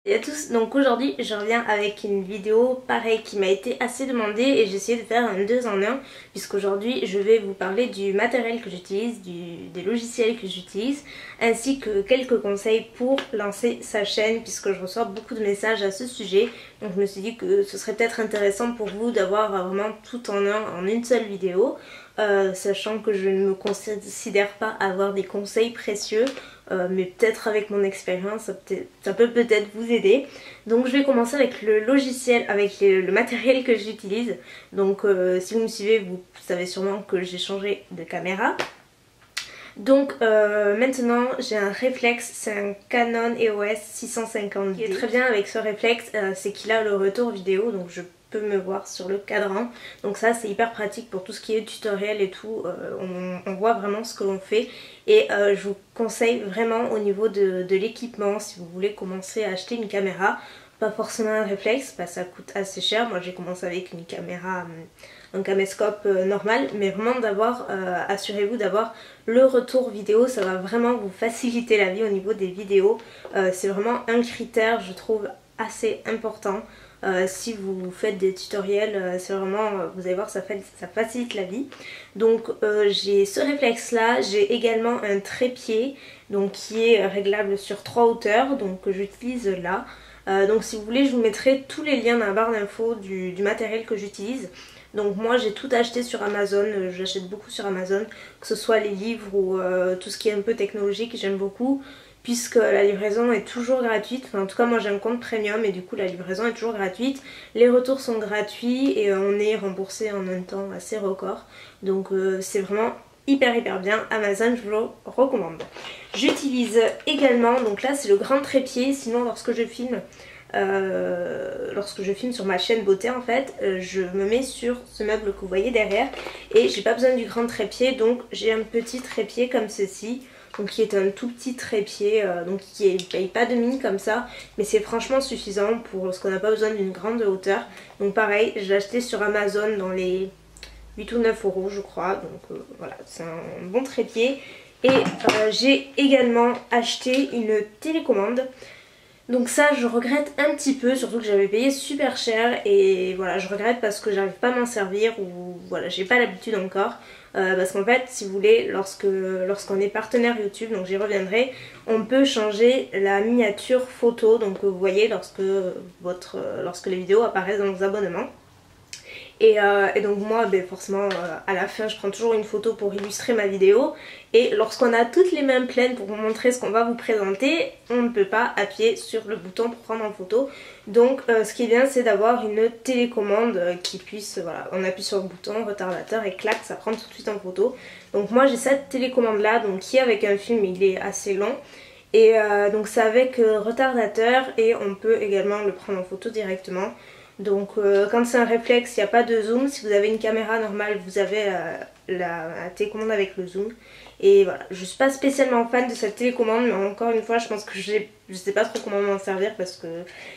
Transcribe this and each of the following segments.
Salut à tous, donc aujourd'hui je reviens avec une vidéo pareil qui m'a été assez demandée et j'ai essayé de faire un 2 en 1 puisqu'aujourd'hui je vais vous parler du matériel que j'utilise, des logiciels que j'utilise ainsi que quelques conseils pour lancer sa chaîne puisque je reçois beaucoup de messages à ce sujet. Donc je me suis dit que ce serait peut-être intéressant pour vous d'avoir vraiment tout en un en une seule vidéo. Sachant que je ne me considère pas avoir des conseils précieux, mais peut-être avec mon expérience ça peut peut-être vous aider. Donc je vais commencer avec le logiciel, avec le matériel que j'utilise. Donc si vous me suivez, vous savez sûrement que j'ai changé de caméra. Donc maintenant j'ai un réflexe, c'est un Canon EOS 650D. Ce qui est très bien avec ce réflexe, c'est qu'il a le retour vidéo, donc je peux me voir sur le cadran. Donc ça c'est hyper pratique pour tout ce qui est tutoriel et tout, on voit vraiment ce que l'on fait. Et je vous conseille vraiment au niveau de l'équipement, si vous voulez commencer à acheter une caméra, pas forcément un réflexe, ça coûte assez cher. Moi j'ai commencé avec une caméra, un caméscope normal, mais vraiment d'avoir, assurez-vous d'avoir le retour vidéo, ça va vraiment vous faciliter la vie au niveau des vidéos. C'est vraiment un critère je trouve assez important. Si vous faites des tutoriels, c'est vraiment, vous allez voir, ça facilite la vie. Donc j'ai ce réflexe là, j'ai également un trépied donc, qui est réglable sur 3 hauteurs, donc que j'utilise là. Donc si vous voulez je vous mettrai tous les liens dans la barre d'infos du matériel que j'utilise. Donc moi j'ai tout acheté sur Amazon, j'achète beaucoup sur Amazon, que ce soit les livres ou tout ce qui est un peu technologique, j'aime beaucoup. Puisque la livraison est toujours gratuite, enfin en tout cas moi j'ai un compte premium et du coup la livraison est toujours gratuite, les retours sont gratuits et on est remboursé en un temps assez record. Donc c'est vraiment hyper bien, Amazon je vous le recommande. J'utilise également, donc là c'est le grand trépied, sinon lorsque je filme sur ma chaîne beauté en fait, je me mets sur ce meuble que vous voyez derrière et j'ai pas besoin du grand trépied, donc j'ai un petit trépied comme ceci. Donc qui est un tout petit trépied, donc qui ne paye pas de mine comme ça, mais c'est franchement suffisant pour ce qu'on n'a pas besoin d'une grande hauteur. Donc pareil, je l'ai acheté sur Amazon dans les 8 ou 9 euros je crois, donc voilà, c'est un bon trépied. Et j'ai également acheté une télécommande. Donc ça je regrette un petit peu, surtout que j'avais payé super cher et voilà je regrette parce que j'arrive pas à m'en servir ou voilà j'ai pas l'habitude encore. Parce qu'en fait si vous voulez lorsqu'on est partenaire YouTube, donc j'y reviendrai, on peut changer la miniature photo, donc vous voyez lorsque les vidéos apparaissent dans vos abonnements. Et donc moi forcément à la fin je prends toujours une photo pour illustrer ma vidéo. Et lorsqu'on a toutes les mains pleines pour vous montrer ce qu'on va vous présenter, on ne peut pas appuyer sur le bouton pour prendre en photo. Donc ce qui est bien c'est d'avoir une télécommande qui puisse, voilà, on appuie sur le bouton retardateur et clac ça prend tout de suite en photo. Donc moi j'ai cette télécommande là, donc qui avec un film il est assez long. Et donc c'est avec retardateur et on peut également le prendre en photo directement. Donc quand c'est un réflexe il n'y a pas de zoom, si vous avez une caméra normale vous avez la télécommande avec le zoom. Et voilà, je suis pas spécialement fan de cette télécommande, mais encore une fois je pense que je sais pas trop comment m'en servir parce que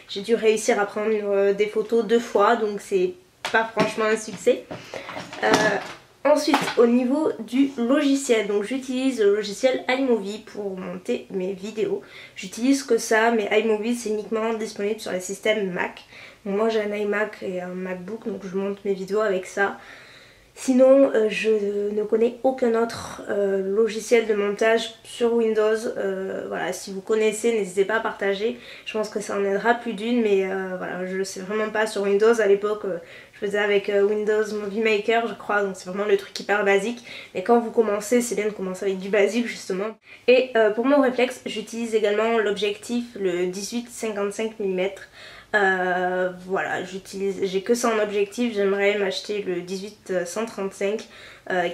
j'ai dû réussir à prendre des photos 2 fois, donc c'est pas franchement un succès. Ensuite au niveau du logiciel, donc j'utilise le logiciel iMovie pour monter mes vidéos. J'utilise que ça, mais iMovie c'est uniquement disponible sur les systèmes Mac. Donc moi j'ai un iMac et un MacBook, donc je monte mes vidéos avec ça. Sinon je ne connais aucun autre logiciel de montage sur Windows. Voilà, si vous connaissez n'hésitez pas à partager, je pense que ça en aidera plus d'une, mais voilà, je sais vraiment pas sur Windows. À l'époque je faisais avec Windows Movie Maker je crois, donc c'est vraiment le truc hyper basique, mais quand vous commencez c'est bien de commencer avec du basique justement. Et pour mon réflexe j'utilise également l'objectif, le 18-55 mm. Voilà, j'ai que ça en objectif, j'aimerais m'acheter le 18-135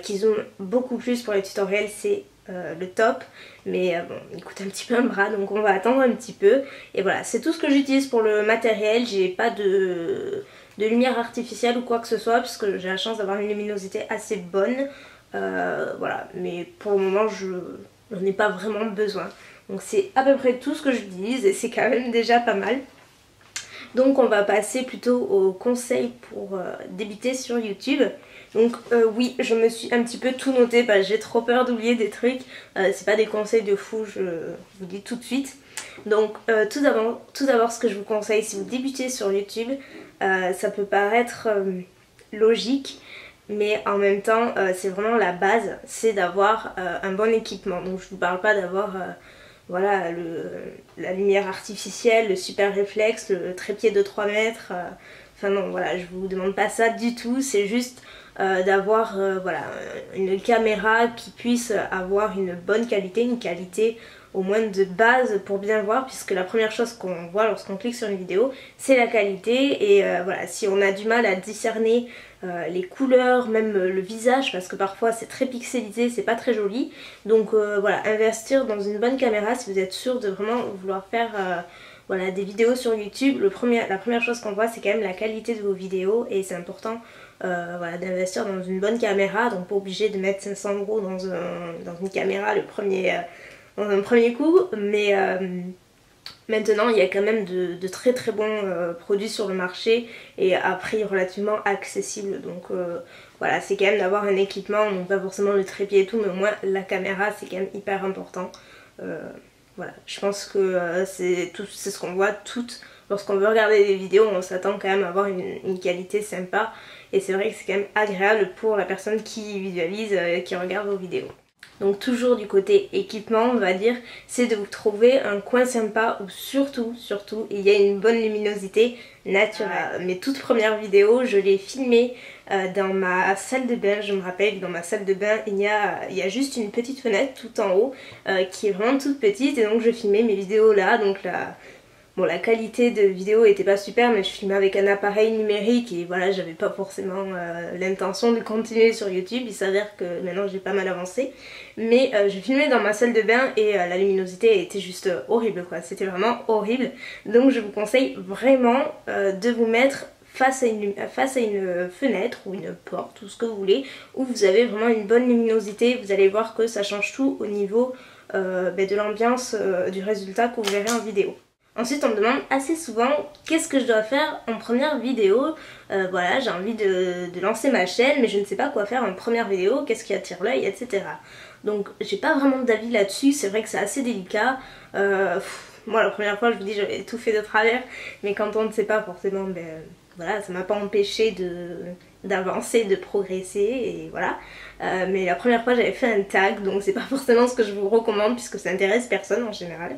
qui zoome beaucoup plus pour les tutoriels, c'est le top, mais bon il coûte un petit peu un bras donc on va attendre un petit peu. Et voilà, c'est tout ce que j'utilise pour le matériel, j'ai pas de lumière artificielle ou quoi que ce soit puisque j'ai la chance d'avoir une luminosité assez bonne, voilà, mais pour le moment j'en ai pas vraiment besoin. Donc c'est à peu près tout ce que j'utilise et c'est quand même déjà pas mal. Donc on va passer plutôt aux conseils pour débuter sur YouTube. Donc oui, je me suis un petit peu tout noté parce que j'ai trop peur d'oublier des trucs. C'est pas des conseils de fou, je vous dis tout de suite. Donc tout d'abord ce que je vous conseille si vous débutez sur YouTube, ça peut paraître logique, mais en même temps c'est vraiment la base, c'est d'avoir un bon équipement. Donc je vous parle pas d'avoir voilà, la lumière artificielle, le super réflexe, le trépied de 3 mètres, enfin non, voilà, je vous demande pas ça du tout, c'est juste d'avoir voilà, une caméra qui puisse avoir une bonne qualité, une qualité au moins de base pour bien voir, puisque la première chose qu'on voit lorsqu'on clique sur une vidéo c'est la qualité. Et voilà, si on a du mal à discerner les couleurs, même le visage, parce que parfois c'est très pixelisé, c'est pas très joli, donc voilà, investir dans une bonne caméra si vous êtes sûr de vraiment vouloir faire voilà, des vidéos sur YouTube. La première chose qu'on voit c'est quand même la qualité de vos vidéos, et c'est important voilà, d'investir dans une bonne caméra, donc pas obligé de mettre 500 € dans une caméra dans un premier coup, mais maintenant il y a quand même de très très bons produits sur le marché et à prix relativement accessible. Donc voilà, c'est quand même d'avoir un équipement, donc pas forcément le trépied et tout, mais au moins la caméra c'est quand même hyper important. Voilà, je pense que c'est ce qu'on voit toutes. Lorsqu'on veut regarder des vidéos, on s'attend quand même à avoir une qualité sympa, et c'est vrai que c'est quand même agréable pour la personne qui visualise, qui regarde vos vidéos. Donc toujours du côté équipement, on va dire, c'est de vous trouver un coin sympa où surtout il y a une bonne luminosité naturelle. Mes toutes premières vidéos, je les filmais dans ma salle de bain. Je me rappelle, dans ma salle de bain, il y a juste une petite fenêtre tout en haut qui est vraiment toute petite, et donc je filmais mes vidéos là. Donc là, bon, la qualité de vidéo était pas super, mais je filmais avec un appareil numérique et voilà, j'avais pas forcément l'intention de continuer sur YouTube. Il s'avère que maintenant j'ai pas mal avancé, mais je filmais dans ma salle de bain et la luminosité était juste horrible quoi, c'était vraiment horrible. Donc je vous conseille vraiment de vous mettre face à une fenêtre ou une porte ou ce que vous voulez, où vous avez vraiment une bonne luminosité. Vous allez voir que ça change tout au niveau de l'ambiance du résultat que vous verrez en vidéo. Ensuite on me demande assez souvent qu'est-ce que je dois faire en première vidéo. Voilà, j'ai envie de lancer ma chaîne mais je ne sais pas quoi faire en première vidéo, qu'est-ce qui attire l'œil, etc. Donc j'ai pas vraiment d'avis là-dessus, c'est vrai que c'est assez délicat. Moi la première fois je vous dis j'avais tout fait de travers, mais quand on ne sait pas forcément, ben voilà, ça m'a pas empêché d'avancer, de progresser, et voilà. Mais la première fois j'avais fait un tag, donc c'est pas forcément ce que je vous recommande puisque ça intéresse personne en général.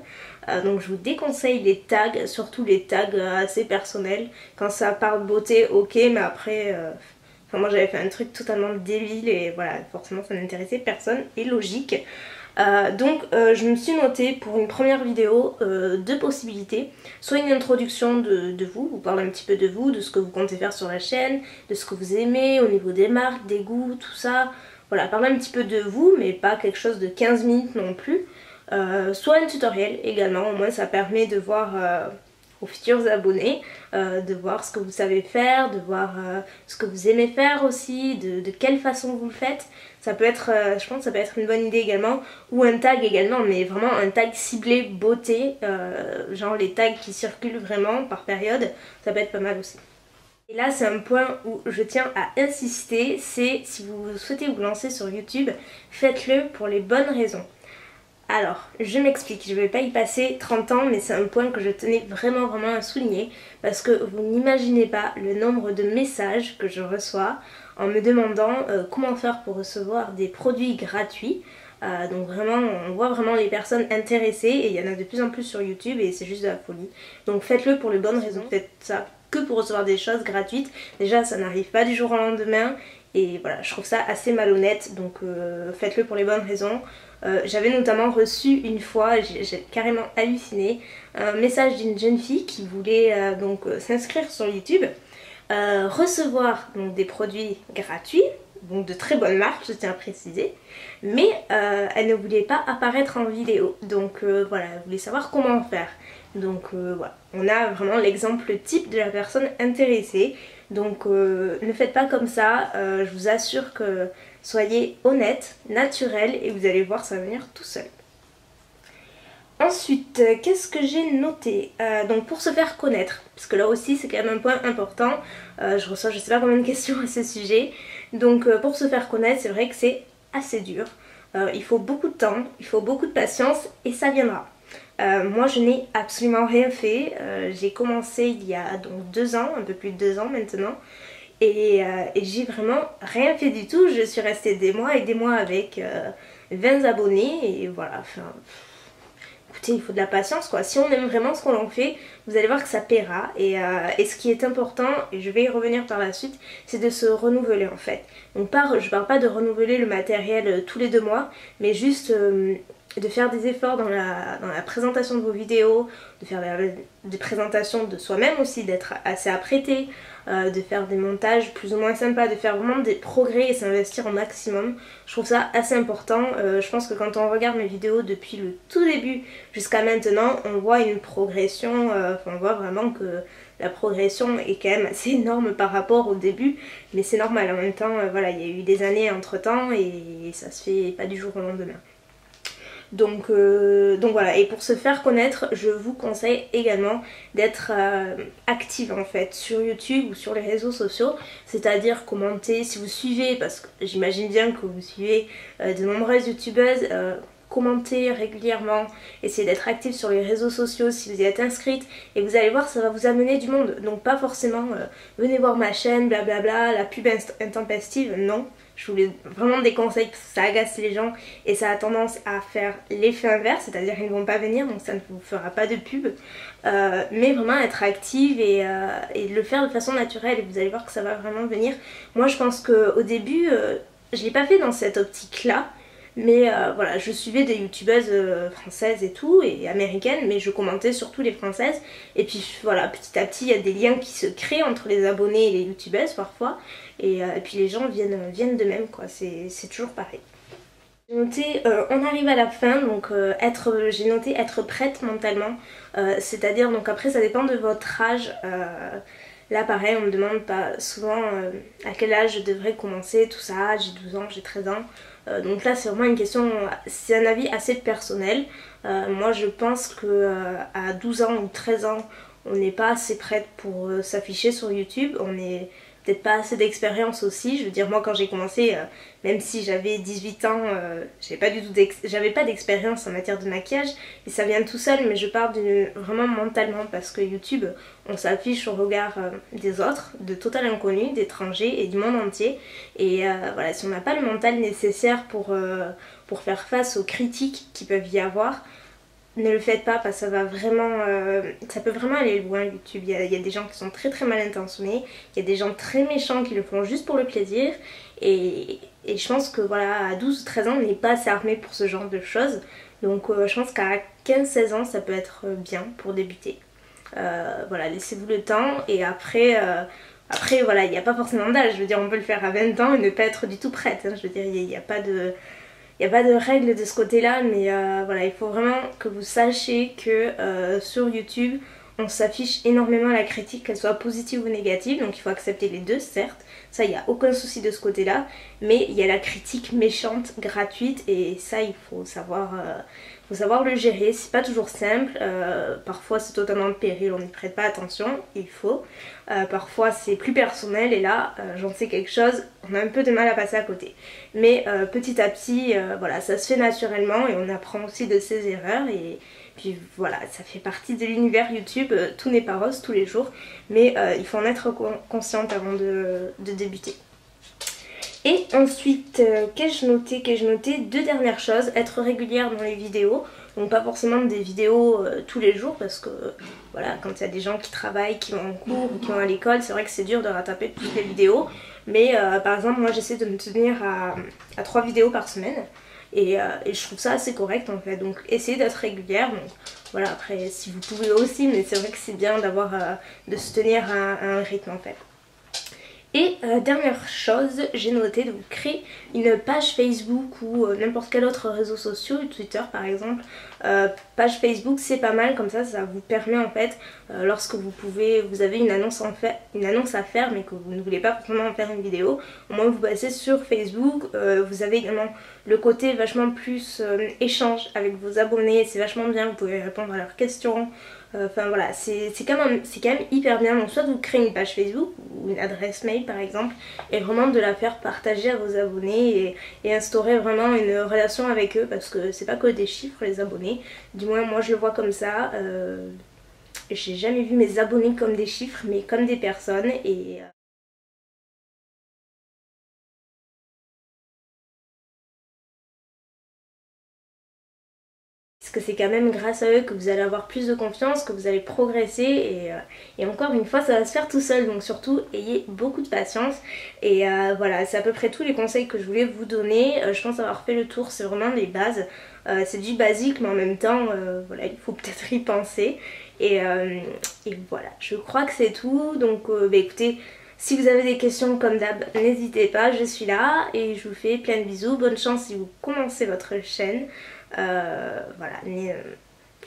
Donc je vous déconseille les tags, surtout les tags assez personnels. Quand ça parle beauté, ok, mais après enfin, moi j'avais fait un truc totalement débile et voilà, forcément ça n'intéressait personne, et logique. Donc je me suis notée pour une première vidéo deux possibilités. Soit une introduction de vous, vous parlez un petit peu de vous, de ce que vous comptez faire sur la chaîne, de ce que vous aimez au niveau des marques, des goûts, tout ça. Voilà, parler un petit peu de vous, mais pas quelque chose de 15 minutes non plus. Soit un tutoriel également, au moins ça permet de voir aux futurs abonnés, de voir ce que vous savez faire, de voir ce que vous aimez faire aussi, de quelle façon vous le faites. Ça peut être, je pense que ça peut être une bonne idée également, ou un tag également, mais vraiment un tag ciblé beauté, genre les tags qui circulent vraiment par période, ça peut être pas mal aussi. Et là c'est un point où je tiens à insister, c'est si vous souhaitez vous lancer sur YouTube, faites-le pour les bonnes raisons. Alors, je m'explique, je ne vais pas y passer 30 ans, mais c'est un point que je tenais vraiment à souligner, parce que vous n'imaginez pas le nombre de messages que je reçois en me demandant comment faire pour recevoir des produits gratuits. Donc vraiment, on voit vraiment les personnes intéressées, et il y en a de plus en plus sur YouTube et c'est juste de la folie. Donc faites-le pour les bonnes raisons, faites ça que pour recevoir des choses gratuites. Déjà, ça n'arrive pas du jour au lendemain. Et voilà, je trouve ça assez malhonnête, donc faites-le pour les bonnes raisons. J'avais notamment reçu une fois, j'ai carrément halluciné, un message d'une jeune fille qui voulait donc s'inscrire sur YouTube, recevoir donc des produits gratuits, donc de très bonnes marques, je tiens à préciser, mais elle ne voulait pas apparaître en vidéo, donc voilà, elle voulait savoir comment faire. Donc voilà, on a vraiment l'exemple type de la personne intéressée. Donc ne faites pas comme ça, je vous assure que soyez honnête, naturel, et vous allez voir, ça va venir tout seul. Ensuite, qu'est-ce que j'ai noté? Donc pour se faire connaître, parce que là aussi c'est quand même un point important, je reçois je sais pas combien de questions à ce sujet. Donc pour se faire connaître, c'est vrai que c'est assez dur, il faut beaucoup de temps, il faut beaucoup de patience, et ça viendra. Moi je n'ai absolument rien fait, j'ai commencé il y a donc 2 ans, un peu plus de 2 ans maintenant. Et j'ai vraiment rien fait du tout, je suis restée des mois et des mois avec 20 abonnés et voilà, enfin, écoutez, il faut de la patience quoi. Si on aime vraiment ce qu'on en fait, vous allez voir que ça paiera. Et ce qui est important, et je vais y revenir par la suite, c'est de se renouveler en fait. Donc je parle pas de renouveler le matériel tous les 2 mois, mais juste de faire des efforts dans la présentation de vos vidéos, de faire des présentations de soi-même aussi, d'être assez apprêté, de faire des montages plus ou moins sympas, de faire vraiment des progrès et s'investir au maximum. Je trouve ça assez important. Je pense que quand on regarde mes vidéos depuis le tout début jusqu'à maintenant, on voit une progression, on voit vraiment que la progression est quand même assez énorme par rapport au début, mais c'est normal. En même temps, voilà, il y a eu des années entre temps et ça se fait pas du jour au lendemain. Donc voilà, et pour se faire connaître, je vous conseille également d'être active en fait sur YouTube ou sur les réseaux sociaux, c'est-à-dire commenter si vous suivez, parce que j'imagine bien que vous suivez de nombreuses youtubeuses, commentez régulièrement, essayez d'être active sur les réseaux sociaux si vous y êtes inscrite et vous allez voir ça va vous amener du monde. Donc pas forcément venez voir ma chaîne blablabla, la pub intempestive, non. Je voulais vraiment des conseils parce que ça agace les gens et ça a tendance à faire l'effet inverse, c'est-à-dire qu'ils ne vont pas venir donc ça ne vous fera pas de pub. Mais vraiment être active et le faire de façon naturelle et vous allez voir que ça va vraiment venir. Moi je pense qu'au début, je ne l'ai pas fait dans cette optique-là. Mais voilà, je suivais des youtubeuses françaises et tout, et américaines, mais je commentais surtout les françaises. Et puis voilà, petit à petit, il y a des liens qui se créent entre les abonnés et les youtubeuses parfois. Et puis les gens viennent de même, quoi, c'est toujours pareil. J'ai noté, on arrive à la fin, donc j'ai noté être prête mentalement, c'est-à-dire, donc après ça dépend de votre âge. Là pareil, on me demande pas souvent à quel âge je devrais commencer, tout ça, j'ai 12 ans, j'ai 13 ans. Donc là c'est vraiment une question, c'est un avis assez personnel. Moi je pense que à 12 ans ou 13 ans, on n'est pas assez prête pour s'afficher sur YouTube. On est peut-être pas assez d'expérience aussi. Je veux dire, moi quand j'ai commencé, même si j'avais 18 ans, j'avais pas d'expérience en matière de maquillage et ça vient tout seul, mais je parle vraiment mentalement parce que YouTube, on s'affiche au regard des autres, de total inconnus, d'étrangers et du monde entier. Et voilà, si on n'a pas le mental nécessaire pour faire face aux critiques qui peuvent y avoir, ne le faites pas parce que ça va vraiment, ça peut vraiment aller loin YouTube. Il y a des gens qui sont très très mal intentionnés, il y a des gens très méchants qui le font juste pour le plaisir et je pense que voilà, à 12 ou 13 ans on n'est pas assez armé pour ce genre de choses. Donc je pense qu'à 15-16 ans ça peut être bien pour débuter. Voilà, laissez-vous le temps et après voilà, il n'y a pas forcément d'âge. Je veux dire, on peut le faire à 20 ans et ne pas être du tout prête, hein. Je veux dire, il n'y a pas de... Il n'y a pas de règle de ce côté-là, mais voilà, il faut vraiment que vous sachiez que sur YouTube, on s'affiche énormément la critique, qu'elle soit positive ou négative, donc il faut accepter les deux, certes, ça il n'y a aucun souci de ce côté-là, mais il y a la critique méchante, gratuite, et ça il faut savoir le gérer, c'est pas toujours simple, parfois c'est totalement péril, on n'y prête pas attention, il faut, parfois c'est plus personnel et là j'en sais quelque chose, on a un peu de mal à passer à côté. Mais petit à petit, voilà, ça se fait naturellement et on apprend aussi de ses erreurs et puis voilà, ça fait partie de l'univers YouTube, tout n'est pas rose tous les jours, mais il faut en être consciente avant de débuter. Et ensuite, qu'ai-je noté 2 dernières choses, être régulière dans les vidéos, donc pas forcément des vidéos tous les jours parce que voilà, quand il y a des gens qui travaillent, qui vont en cours ou qui vont à l'école, c'est vrai que c'est dur de rattraper toutes les vidéos, mais par exemple moi j'essaie de me tenir à 3 vidéos par semaine et je trouve ça assez correct en fait, donc essayez d'être régulière, donc voilà, après si vous pouvez aussi, mais c'est vrai que c'est bien de se tenir à un rythme en fait. Et dernière chose, j'ai noté de vous créer une page Facebook ou n'importe quel autre réseau social, Twitter par exemple. Page Facebook c'est pas mal, comme ça vous permet en fait, lorsque vous avez une annonce à faire mais que vous ne voulez pas forcément en faire une vidéo, au moins vous passez sur Facebook, vous avez également le côté vachement plus échange avec vos abonnés, c'est vachement bien, vous pouvez répondre à leurs questions. Enfin voilà, c'est quand même hyper bien. Donc soit vous créez une page Facebook ou une adresse mail par exemple, et vraiment de la faire partager à vos abonnés et instaurer vraiment une relation avec eux, parce que c'est pas que des chiffres les abonnés. Du moins moi je le vois comme ça. J'ai jamais vu mes abonnés comme des chiffres, mais comme des personnes. Et parce que c'est quand même grâce à eux que vous allez avoir plus de confiance, que vous allez progresser et encore une fois ça va se faire tout seul. Donc surtout ayez beaucoup de patience et voilà, c'est à peu près tous les conseils que je voulais vous donner. Je pense avoir fait le tour, c'est vraiment les bases. C'est du basique mais en même temps voilà, il faut peut-être y penser et voilà, je crois que c'est tout. Donc bah, écoutez, si vous avez des questions comme d'hab, n'hésitez pas, je suis là et je vous fais plein de bisous. Bonne chance si vous commencez votre chaîne. Voilà,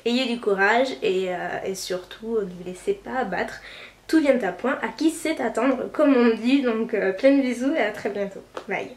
ayez du courage et surtout ne vous laissez pas abattre. Tout vient à point, à qui sait attendre comme on dit. Donc plein de bisous et à très bientôt. Bye.